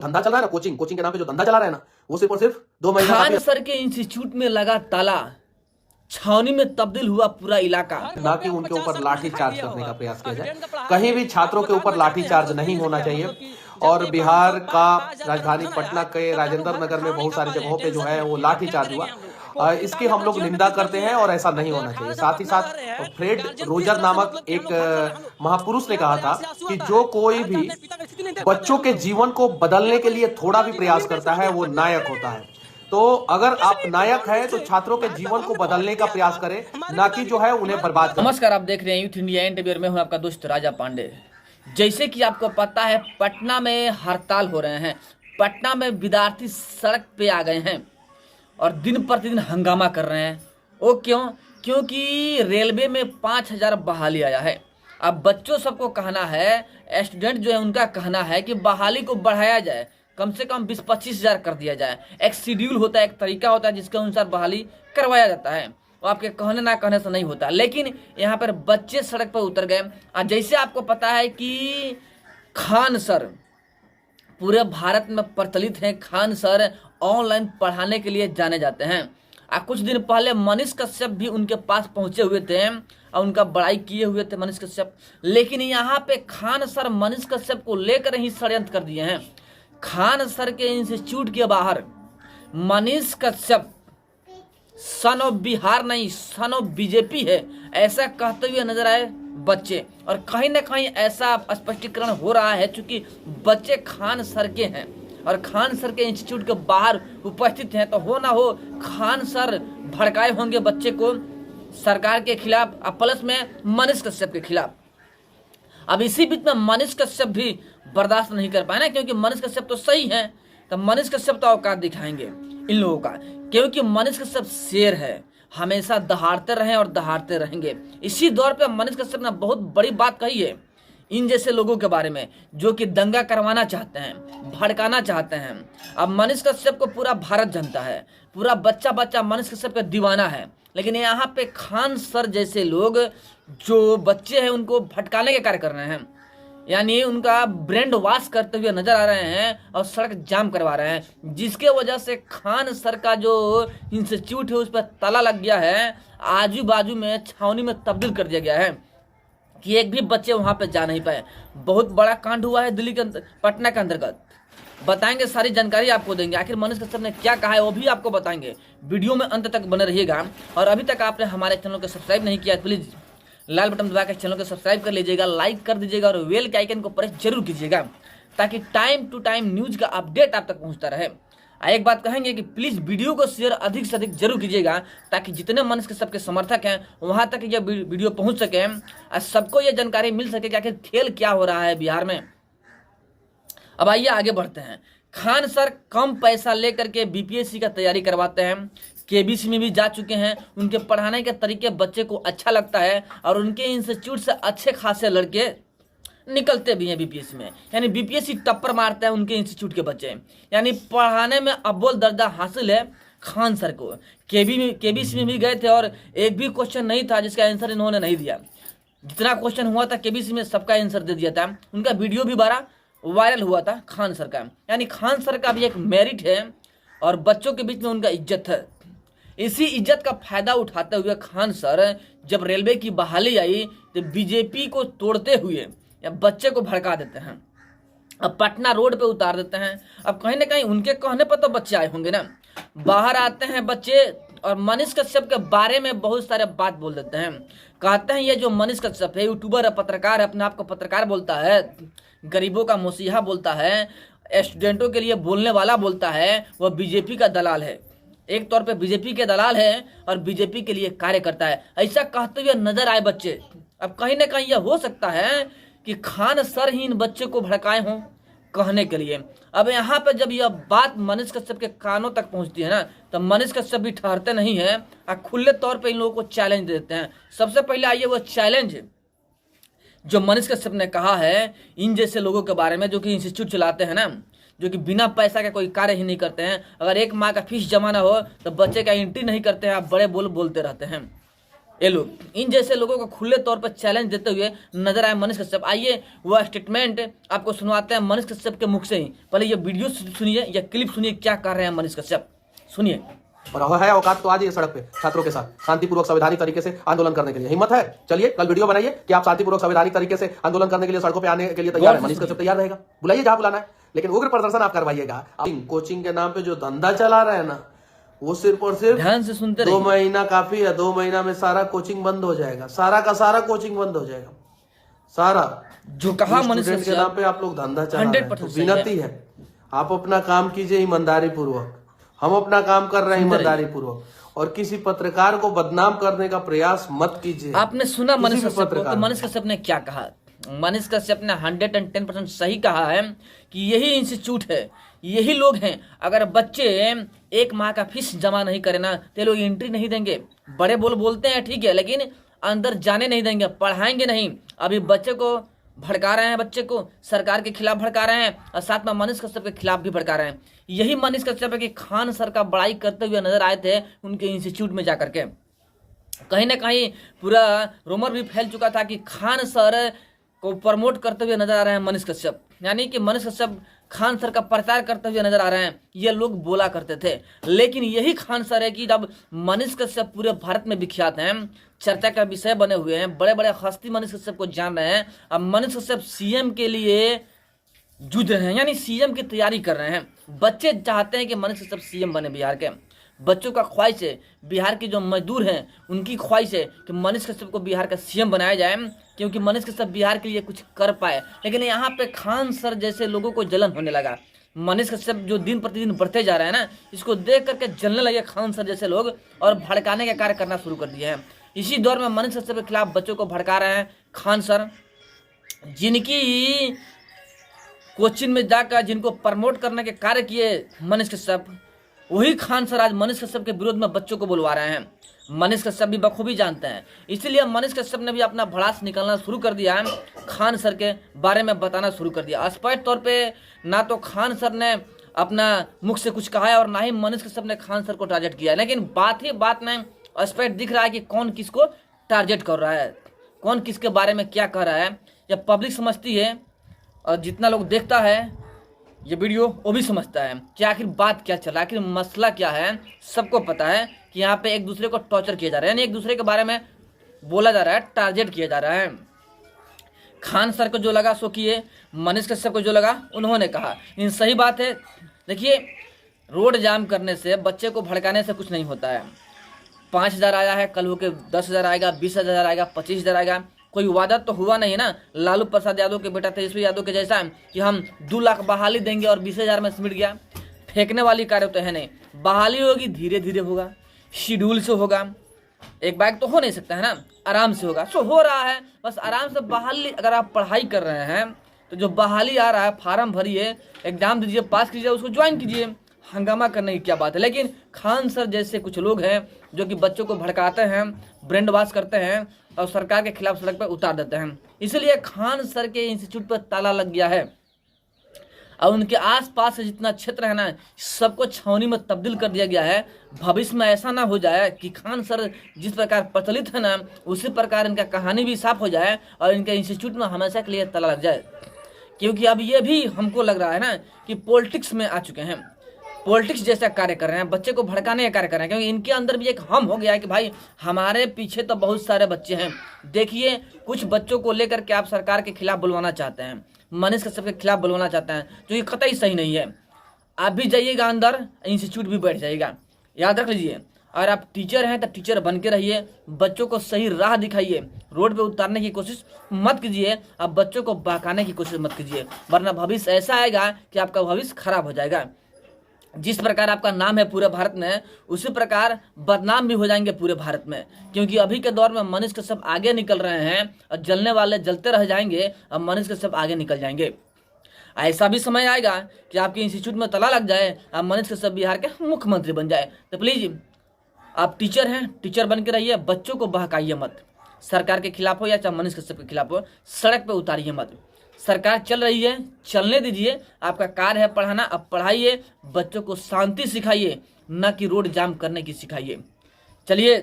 धंधा चल रहा है ना, कोचिंग कोचिंग के नाम पे जो धंधा चला रहा है ना, वो सिर्फ और सिर्फ 2 महीना खान सर के इंस्टीट्यूट में लगा ताला, छावनी में तब्दील हुआ पूरा इलाका। ना कि उनके ऊपर लाठी चार्ज करने का प्रयास किया जाए। कहीं भी छात्रों के ऊपर लाठी चार्ज नहीं होना चाहिए। और बिहार का राजधानी पटना के राजेंद्र नगर में बहुत सारी जगहों पे जो है वो लाठी चार्ज हुआ। इसकी हम लोग निंदा करते हैं और ऐसा नहीं होना चाहिए। साथ ही साथ फ्रेड रोजर नामक एक महापुरुष ने कहा था कि जो कोई भी बच्चों के जीवन को बदलने के लिए थोड़ा भी प्रयास करता है वो नायक होता है। तो अगर आप नायक हैं तो छात्रों के जीवन को बदलने का प्रयास करें, ना कि जो है उन्हें बर्बाद करें। नमस्कार, आप देख रहे हैं यूथ इंडिया इंटरव्यू में हूं आपका दोस्त राजा पांडे। जैसे कि आपको पता है, पटना में हड़ताल हो रहे हैं। पटना में विद्यार्थी सड़क पे आ गए हैं और दिन प्रतिदिन हंगामा कर रहे हैं। वो क्यों? क्योंकि रेलवे में 5000 बहाली आया है। अब बच्चों सबको कहना है, स्टूडेंट जो है उनका कहना है कि बहाली को बढ़ाया जाए, कम से कम 20-25 हजार कर दिया जाए। एक शेड्यूल होता है, एक तरीका होता है जिसके अनुसार बहाली करवाया जाता है। वो आपके कहने ना कहने से नहीं होता। लेकिन यहाँ पर बच्चे सड़क पर उतर गए। और जैसे आपको पता है कि खान सर पूरे भारत में प्रचलित हैं। खान सर ऑनलाइन पढ़ाने के लिए जाने जाते हैं। कुछ दिन पहले मनीष कश्यप भी उनके पास पहुंचे हुए थे और उनका बड़ाई किए हुए थे मनीष कश्यप। लेकिन यहाँ पे खान सर मनीष कश्यप को लेकर ही षड्यंत्र कर दिए हैं। खान सर के इंस्टीट्यूट के बाहर मनीष कश्यप सन ऑफ बिहार नहीं, सन ऑफ बीजेपी है, ऐसा कहते हुए नजर आए बच्चे। और कहीं ना कहीं ऐसा स्पष्टीकरण हो रहा है, चूंकि बच्चे खान सर के हैं और खान सर के इंस्टीट्यूट के बाहर उपस्थित हैं, तो हो ना हो खान सर भड़काए होंगे बच्चे को सरकार के खिलाफ, प्लस में मनीष कश्यप के खिलाफ। अब इसी बीच में मनीष कश्यप भी बर्दाश्त नहीं कर पाए ना, क्योंकि मनीष कश्यप तो सही है, तो मनीष कश्यप तो औकात दिखाएंगे इन लोगों का। क्योंकि मनीष कश्यप शेर है, हमेशा दहाड़ते रहे और दहाड़ते रहेंगे। इसी दौर पे मनीष कश्यप ने बहुत बड़ी बात कही है इन जैसे लोगों के बारे में, जो कि दंगा करवाना चाहते हैं, भड़काना चाहते हैं। अब मनीष कश्यप को पूरा भारत जानता है, पूरा बच्चा बच्चा मनीष कश्यप का दीवाना है। लेकिन यहाँ पे खान सर जैसे लोग जो बच्चे हैं उनको भटकाने के कार्य कर रहे हैं, यानी उनका ब्रेन वॉश करते हुए नजर आ रहे हैं और सड़क जाम करवा रहे हैं, जिसके वजह से खान सर का जो इंस्टीट्यूट है उस पर ताला लग गया है। आजू बाजू में छावनी में तब्दील कर दिया गया है कि एक भी बच्चे वहां पे जा नहीं पाए। बहुत बड़ा कांड हुआ है दिल्ली के पटना के अंतर्गत। बताएंगे, सारी जानकारी आपको देंगे। आखिर मनीष कश्यप ने क्या कहा है वो भी आपको बताएंगे। वीडियो में अंत तक बने रहिएगा। और अभी तक आपने हमारे चैनल को सब्सक्राइब नहीं किया, प्लीज लाल बटन दबा के चैनल को सब्सक्राइब कर लीजिएगा, लाइक कर दीजिएगा और बेल के आइकन को प्रेस जरूर कीजिएगा, ताकि टाइम टू टाइम न्यूज का अपडेट आप तक पहुंचता रहे। एक बात कहेंगे कि प्लीज वीडियो को शेयर अधिक से अधिक जरूर कीजिएगा, ताकि जितने मनीष कश्यप के समर्थक हैं वहां तक यह वीडियो पहुंच सके और सबको यह जानकारी मिल सके कि आखिर खेल क्या हो रहा है बिहार में। अब आइए आगे बढ़ते हैं। खान सर कम पैसा लेकर के बीपीएससी का तैयारी करवाते हैं। केबीसी में भी जा चुके हैं। उनके पढ़ाने के तरीके बच्चे को अच्छा लगता है और उनके इंस्टीट्यूट से अच्छे खासे लड़के निकलते भी हैं बीपीएससी में। यानी बीपीएससी टक्कर मारता है उनके इंस्टीट्यूट के बच्चे, यानी पढ़ाने में अव्वल दर्जा हासिल है खान सर को। केबीसी में भी गए थे और एक भी क्वेश्चन नहीं था जिसका आंसर इन्होंने नहीं दिया। जितना क्वेश्चन हुआ था केबीसी में सबका आंसर दे दिया था। उनका वीडियो भी बड़ा वायरल हुआ था खान सर का। यानी खान सर का भी एक मेरिट है और बच्चों के बीच में उनका इज्जत है। इसी इज्जत का फायदा उठाते हुए खान सर जब रेलवे की बहाली आई तो बीजेपी को तोड़ते हुए या बच्चे को भड़का देते हैं, अब पटना रोड पे उतार देते हैं। अब कहीं ना कहीं उनके कहने पर तो बच्चे आए होंगे ना, बाहर आते हैं बच्चे और मनीष कश्यप के बारे में बहुत सारे बात बोल देते हैं। कहते हैं ये जो मनीष कश्यप है यूट्यूबर है, पत्रकार है, अपने आप को पत्रकार बोलता है, गरीबों का मसीहा बोलता है, स्टूडेंटों के लिए बोलने वाला बोलता है, वह बीजेपी का दलाल है। एक तौर पे बीजेपी के दलाल है और बीजेपी के लिए कार्य करता है, ऐसा कहते हुए नजर आए बच्चे। अब कहीं ना कहीं यह हो सकता है कि खान सर ही इन बच्चे को भड़काए हों कहने के लिए। अब यहाँ पे जब यह बात मनीष कश्यप के कानों तक पहुंचती है ना, तो मनीष कश्यप भी ठहरते नहीं है और खुले तौर पे इन लोगों को चैलेंज देते हैं। सबसे पहले आइए वो चैलेंज जो मनीष कश्यप ने कहा है इन जैसे लोगों के बारे में, जो कि इंस्टीट्यूट चलाते हैं ना, जो कि बिना पैसा का कोई कार्य ही नहीं करते हैं। अगर एक माह का फीस जमा ना हो तो बच्चे का एंट्री नहीं करते हैं, आप बड़े बोलते रहते हैं। ये लोग इन जैसे लोगों को खुले तौर पर चैलेंज देते हुए नजर आए मनीष कश्यप। आइए वह स्टेटमेंट आपको सुनवाते हैं मनीष कश्यप के मुख से ही। पहले ये वीडियो सुनिए या क्लिप सुनिए, क्या कर रहे हैं मनीष कश्यप, सुनिए। और है औकात तो आ जाइए सड़क पे छात्रों के साथ शांतिपूर्वक संवैधानिक तरीके से आंदोलन करने के लिए। हिम्मत है, चलिए कल वीडियो बनाइए कि आप शांतिपूर्वक संवैधानिक तरीके से आंदोलन करने के लिए सड़कों पे आने के लिए तैयार है। मनीष कश्यप तैयार रहेगा, बुलाइए जहां बुलाना है, लेकिन उग्र प्रदर्शन आप करवाइएगा। कोचिंग के नाम पे जो धंधा चला रहे हैं ना, वो सिर्फ और सिर्फ ध्यान से सुनते 2 महीना काफी है। 2 महीना में सारा कोचिंग बंद हो जाएगा, सारा का सारा कोचिंग बंद हो जाएगा, सारा जो कहा मनीष स्टूडेंट के नाम पे आप लोग धंधा चला रहे हैं। तो विनती है, आप अपना काम कीजिए ईमानदारी पूर्वक, हम अपना काम कर रहे हैं ईमानदारी पूर्वक, और किसी पत्रकार को बदनाम करने का प्रयास मत कीजिए। आपने सुना मनीष कश्यप को, तो मनीष कश्यप ने क्या कहा? मनीष कश्यप ने 110% सही कहा है कि यही इंस्टीट्यूट है, यही लोग हैं। अगर बच्चे 1 माह का फीस जमा नहीं करे ना, तो लोग एंट्री नहीं देंगे। बड़े बोलते हैं ठीक है, लेकिन अंदर जाने नहीं देंगे, पढ़ाएंगे नहीं। अभी बच्चे को भड़का रहे हैं, बच्चे को सरकार के खिलाफ भड़का रहे हैं, और साथ में मनीष कश्यप के खिलाफ भी भड़का रहे हैं। यही मनीष कश्यप है कि खान सर का बड़ाई करते हुए नजर आए थे उनके इंस्टीट्यूट में जाकर के। कहीं ना कहीं पूरा रूमर भी फैल चुका था कि खान सर को प्रमोट करते हुए नजर आ रहे हैं मनीष कश्यप, यानी कि मनीष कश्यप खान सर का प्रचार करते हुए नजर आ रहे हैं, ये लोग बोला करते थे। लेकिन यही खान सर है कि जब मनीष कश्यप पूरे भारत में विख्यात हैं, चर्चा का विषय बने हुए हैं, बड़े बड़े हस्ती मनीष कश्यप को जान रहे हैं। अब मनीष कश्यप सीएम के लिए जूझ रहे हैं, यानी सीएम की तैयारी कर रहे हैं। बच्चे चाहते हैं कि मनीष कश्यप सीएम बने बिहार के। बच्चों का ख्वाहिश है, बिहार के जो मजदूर हैं उनकी ख्वाहिश है कि मनीष कश्यप को बिहार का सीएम बनाया जाए, क्योंकि मनीष कश्यप बिहार के लिए कुछ कर पाए। लेकिन यहाँ पे खान सर जैसे लोगों को जलन होने लगा। मनीष कश्यप जो दिन प्रतिदिन बढ़ते जा रहे हैं ना, इसको देख करके जलने लगे खान सर जैसे लोग, और भड़काने का कार्य करना शुरू कर दिए हैं। इसी दौर में मनीष कश्यप के खिलाफ बच्चों को भड़का रहे हैं खान सर, जिनकी कोचिंग में जाकर जिनको प्रमोट करने के कार्य किए मनीष कश्यप, वही खान सर आज मनीष कश्यप के विरोध में बच्चों को बुलवा रहे हैं। मनीष कश्यप भी बखूबी जानते हैं, इसीलिए मनीष कश्यप ने भी अपना भड़ास निकालना शुरू कर दिया है, खान सर के बारे में बताना शुरू कर दिया। स्पष्ट तौर पे ना तो खान सर ने अपना मुख से कुछ कहा है और ना ही मनीष कश्यप ने खान सर को टारगेट किया है, लेकिन बात ही बात में स्पष्ट दिख रहा है कि कौन किसको टारगेट कर रहा है, कौन किसके बारे में क्या कह रहा है। जब पब्लिक समझती है और जितना लोग देखता है ये वीडियो, वो भी समझता है कि आखिर बात क्या चल रहा है, आखिर मसला क्या है। सबको पता है कि यहाँ पे एक दूसरे को टॉर्चर किया जा रहा है, यानी एक दूसरे के बारे में बोला जा रहा है, टारगेट किया जा रहा है। खान सर को जो लगा सो किए, मनीष कश्यप को जो लगा उन्होंने कहा। इन सही बात है। देखिए, रोड जाम करने से, बच्चे को भड़काने से कुछ नहीं होता है। 5,000 आया है, कल होके 10,000 आएगा, 20,000 आएगा, 25,000 आएगा। कोई वादा तो हुआ नहीं ना लालू प्रसाद यादव के बेटा तेजस्वी यादव के जैसा कि हम 2 लाख बहाली देंगे और 20,000 में सिमट गया। फेंकने वाली कार्य तो है नहीं, बहाली होगी धीरे धीरे होगा, शेड्यूल से होगा। एक बाइक तो हो नहीं सकता है ना, आराम से होगा। सो हो रहा है, बस आराम से बहाली। अगर आप पढ़ाई कर रहे हैं तो जो बहाली आ रहा है, फार्म भरिए, एग्जाम दीजिए, पास कीजिए, उसको ज्वाइन कीजिए। हंगामा करने की क्या बात है। लेकिन खान सर जैसे कुछ लोग हैं जो कि बच्चों को भड़काते हैं, ब्रेन वॉश करते हैं और सरकार के खिलाफ सड़क पर उतार देते हैं। इसलिए खान सर के इंस्टीट्यूट पर ताला लग गया है और उनके आसपास से जितना क्षेत्र है ना, सबको छावनी में तब्दील कर दिया गया है। भविष्य में ऐसा ना हो जाए कि खान सर जिस प्रकार प्रचलित है ना, उसी प्रकार इनका कहानी भी साफ हो जाए और इनके इंस्टीट्यूट में हमेशा के लिए ताला लग जाए। क्योंकि अब ये भी हमको लग रहा है ना कि पॉलिटिक्स में आ चुके हैं, पॉलिटिक्स जैसा कार्य कर रहे हैं, बच्चे को भड़काने का कार्य कर रहे हैं। क्योंकि इनके अंदर भी एक हम हो गया है कि भाई हमारे पीछे तो बहुत सारे बच्चे हैं। देखिए, कुछ बच्चों को लेकर के आप सरकार के खिलाफ बुलवाना चाहते हैं, मनीष कश्यप के खिलाफ बुलवाना चाहते हैं, जो ये कतई सही नहीं है। आप भी जाइएगा अंदर, इंस्टीट्यूट भी बैठ जाएगा। याद रख लीजिए, अगर आप टीचर हैं तो टीचर बन के रहिए, बच्चों को सही राह दिखाइए, रोड पे उतारने की कोशिश मत कीजिए, आप बच्चों को बहकाने की कोशिश मत कीजिए, वरना भविष्य ऐसा आएगा कि आपका भविष्य खराब हो जाएगा। जिस प्रकार आपका नाम है पूरे भारत में, उसी प्रकार बदनाम भी हो जाएंगे पूरे भारत में। क्योंकि अभी के दौर में मनीष कश्यप आगे निकल रहे हैं और जलने वाले जलते रह जाएंगे और मनीष कश्यप आगे निकल जाएंगे। ऐसा भी समय आएगा कि आपके इंस्टीट्यूट में ताला लग जाए और मनीष कश्यप बिहार के मुख्यमंत्री बन जाए। तो प्लीज, आप टीचर हैं, टीचर बन के रहिए, बच्चों को बहकाइए मत। सरकार के खिलाफ हो या चाहे मनीष कश्यप के खिलाफ हो, सड़क पे उतारिए मत। सरकार चल रही है, चलने दीजिए, आपका कार्य है पढ़ाना, अब पढ़ाइए, बच्चों को शांति सिखाइए, न कि रोड जाम करने की सिखाइए। चलिए,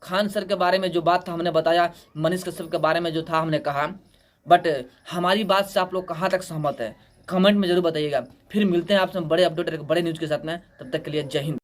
खान सर के बारे में जो बात था हमने बताया, मनीष कश्यप के बारे में जो था हमने कहा, बट हमारी बात से आप लोग कहाँ तक सहमत है कमेंट में जरूर बताइएगा। फिर मिलते हैं आपसे बड़े अपडेट, बड़े न्यूज़ के साथ में, तब तक के लिए जय हिंद।